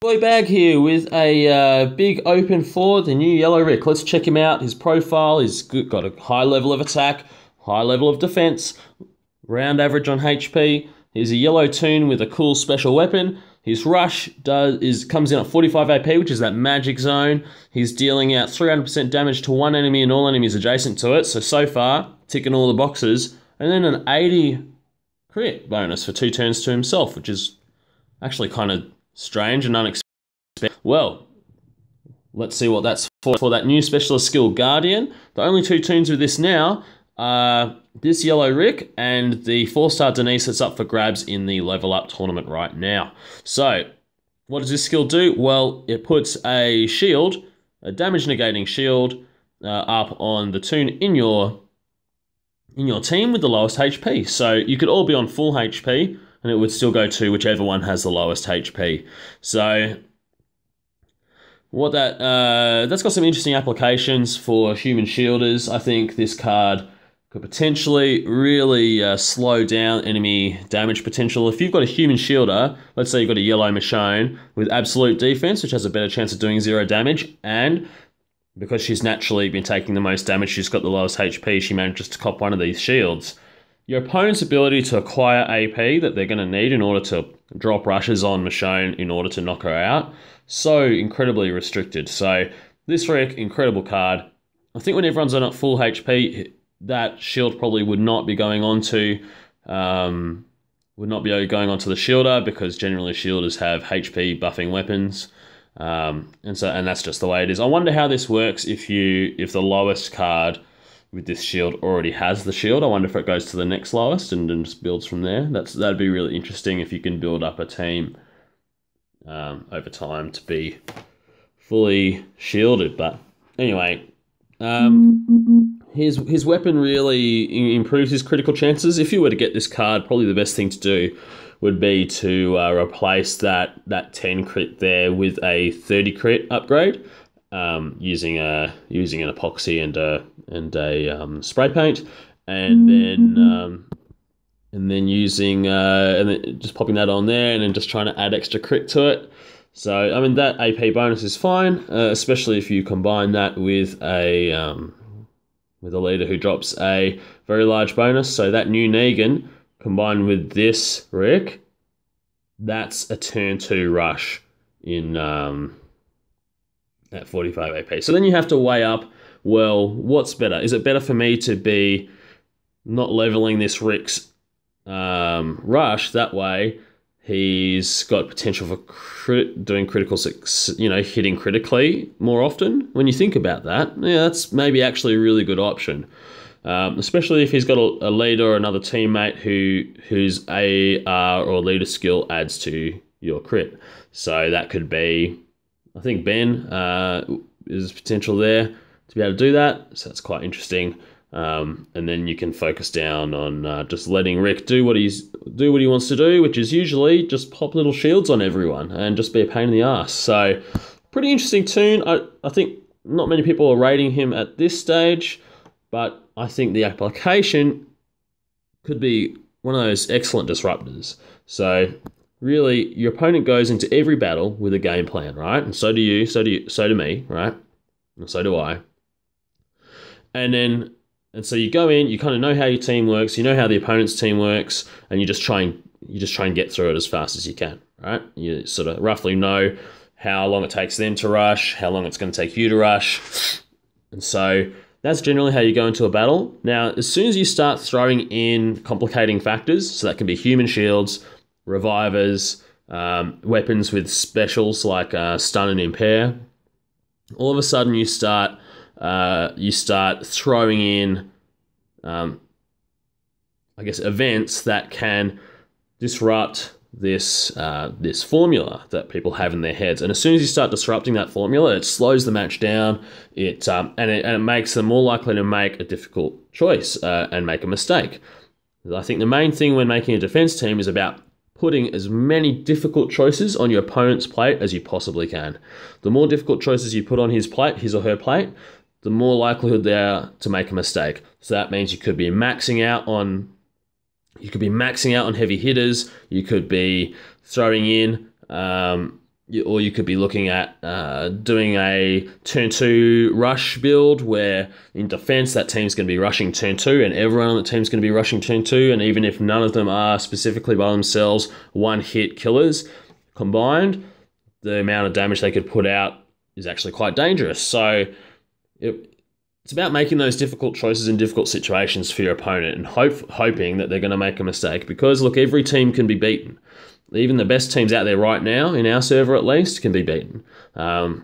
Boy Bag here with a big open for the new Yellow Rick. Let's check him out. His profile is good, got a high level of attack, high level of defense, round average on HP. He's a yellow toon with a cool special weapon. His rush comes in at 45 AP, which is that magic zone. He's dealing out 300% damage to one enemy and all enemies adjacent to it. So far, ticking all the boxes. And then an 80 crit bonus for 2 turns to himself, which is actually kind of strange and unexpected. Well, let's see what that's for that new specialist skill, Guardian. The only 2 toons with this now are this Yellow Rick and the 4-star Denise that's up for grabs in the level up tournament right now. So, what does this skill do? Well, it puts a shield, a damage negating shield, up on the toon in your team with the lowest HP. So you could all be on full HP and it would still go to whichever one has the lowest HP. So what that's got some interesting applications for human shielders. I think this card could potentially really slow down enemy damage potential. If you've got a human shielder, let's say you've got a yellow Michonne with absolute defense, which has a better chance of doing 0 damage, and because she's naturally been taking the most damage, she's got the lowest HP, she manages to cop one of these shields. Your opponent's ability to acquire AP that they're going to need in order to drop rushes on Michonne in order to knock her out, so incredibly restricted. So this Rick, incredible card. I think when everyone's on at full HP, that shield probably would not be going on to the shielder, because generally shielders have HP buffing weapons. And that's just the way it is. I wonder how this works if the lowest card with this shield already has the shield. I wonder if it goes to the next lowest and then just builds from there. That'd be really interesting if you can build up a team over time to be fully shielded. But anyway, his weapon really improves his critical chances. If you were to get this card, probably the best thing to do would be to replace that 10 crit there with a 30 crit upgrade, using an epoxy and a spray paint, and then using and then just popping that on there and then just trying to add extra crit to it. So I mean that AP bonus is fine, especially if you combine that with a leader who drops a very large bonus. So that new Negan combined with this Rick, that's a turn 2 rush in at 45 AP. So then you have to weigh up, well, what's better? Is it better for me to be not leveling this Rick's rush? That way he's got potential for doing critical, hitting critically more often. When you think about that, yeah, that's maybe actually a really good option. Especially if he's got a leader or another teammate whose AR or leader skill adds to your crit. So that could be, I think Ben is potential there to be able to do that. So that's quite interesting. And then you can focus down on just letting Rick do what he wants to do, which is usually just pop little shields on everyone and just be a pain in the ass. So pretty interesting toon. I think not many people are rating him at this stage, but I think the application could be one of those excellent disruptors. So really, your opponent goes into every battle with a game plan, right? And so do you, so do me, right? And so do I. And so you go in, you kind of know how your team works, you know how the opponent's team works, and you just try and get through it as fast as you can, right? You sort of roughly know how long it takes them to rush, how long it's going to take you to rush. And so that's generally how you go into a battle. Now, as soon as you start throwing in complicating factors, so that can be human shields, revivers, weapons with specials like stun and impair, all of a sudden you start throwing in, events that can disrupt this formula that people have in their heads. And as soon as you start disrupting that formula, it slows the match down. It makes them more likely to make a difficult choice and make a mistake. I think the main thing when making a defense team is about putting as many difficult choices on your opponent's plate as you possibly can. The more difficult choices you put on his or her plate, the more likelihood they are to make a mistake. So that means you could be maxing out on heavy hitters. You could be throwing in or you could be looking at doing a turn 2 rush build where in defense that team's going to be rushing turn 2 and everyone on the team's going to be rushing turn 2, and even if none of them are specifically by themselves one-hit killers combined, the amount of damage they could put out is actually quite dangerous. So it's about making those difficult choices in difficult situations for your opponent and hoping that they're going to make a mistake, because look, every team can be beaten. Even the best teams out there right now, in our server at least, can be beaten. And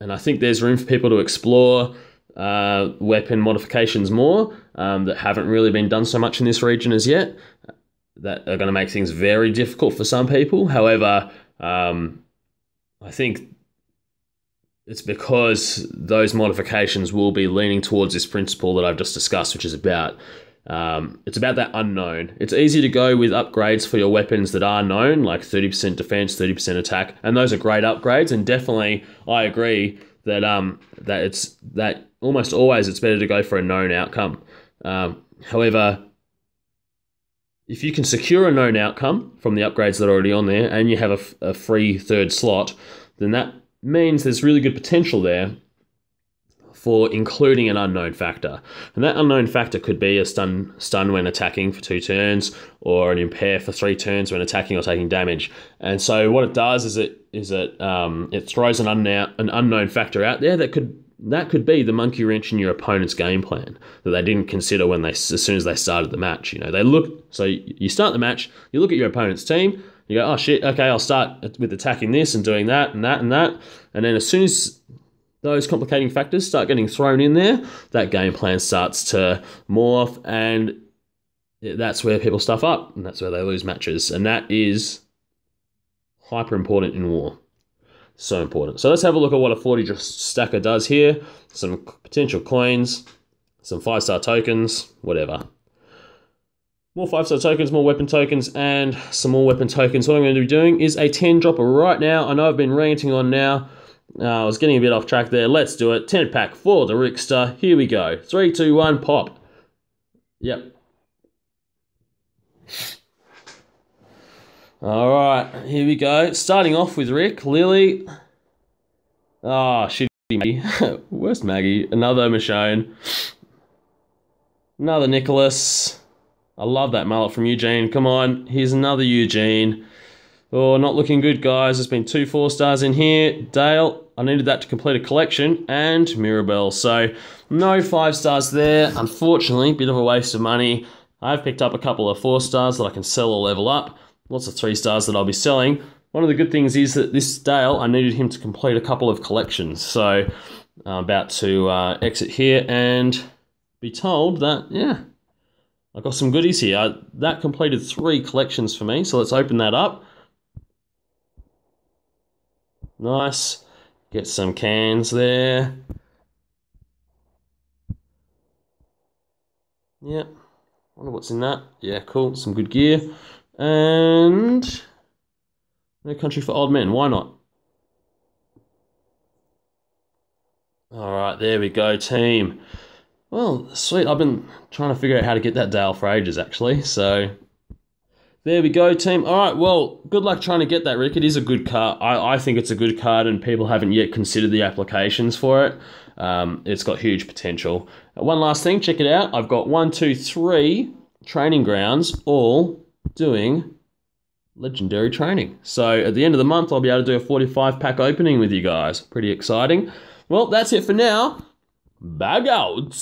I think there's room for people to explore weapon modifications more that haven't really been done so much in this region as yet, that are going to make things very difficult for some people. However, I think it's because those modifications will be leaning towards this principle that I've just discussed, which is about it's about that unknown. It's easy to go with upgrades for your weapons that are known, like 30% defense, 30% attack, and those are great upgrades. And definitely, I agree that that almost always it's better to go for a known outcome. However, if you can secure a known outcome from the upgrades that are already on there, and you have a free third slot, then that means there's really good potential there for including an unknown factor. And that unknown factor could be a stun when attacking for 2 turns, or an impair for 3 turns when attacking or taking damage. And so what it does is it throws an unknown factor out there that could be the monkey wrench in your opponent's game plan that they didn't consider as soon as they started the match. So you start the match, you look at your opponent's team, you go, oh shit, okay, I'll start with attacking this and doing that and that and that. And then as soon as those complicating factors start getting thrown in there, that game plan starts to morph, and that's where people stuff up, and that's where they lose matches. And that is hyper important in war. So important. So let's have a look at what a 40 stacker does here. Some potential coins, some 5-star tokens, whatever. More 5-star tokens, more weapon tokens, and some more weapon tokens. What I'm going to be doing is a 10 dropper right now. I know I've been ranting on now. I was getting a bit off track there. Let's do it. 10 pack for the Rickster. Here we go. 3, 2, 1, pop. Yep. All right, here we go. Starting off with Rick, Lily. Oh, shitty Maggie. Worst Maggie. Another Michonne. Another Nicholas. I love that mullet from Eugene. Come on, here's another Eugene. Oh, not looking good, guys. There's been 2 4-stars in here. Dale, I needed that to complete a collection. And Mirabelle. So, no 5-stars there. Unfortunately, bit of a waste of money. I've picked up a couple of 4-stars that I can sell or level up. Lots of 3-stars that I'll be selling. One of the good things is that this Dale, I needed him to complete a couple of collections. So, I'm about to exit here and be told that, yeah, I got some goodies here. That completed 3 collections for me. So, let's open that up. Nice. Get some cans there. Yep. Wonder what's in that. Yeah, cool. Some good gear. And No Country for Old Men. Why not? Alright, there we go, team. Well, sweet. I've been trying to figure out how to get that Dale for ages, actually. So, there we go, team. Alright, well, good luck trying to get that, Rick. It is a good card. I think it's a good card, and people haven't yet considered the applications for it. It's got huge potential. One last thing, check it out. I've got 1, 2, 3 training grounds, all doing legendary training. So at the end of the month, I'll be able to do a 45-pack opening with you guys. Pretty exciting. Well, that's it for now. Bag out.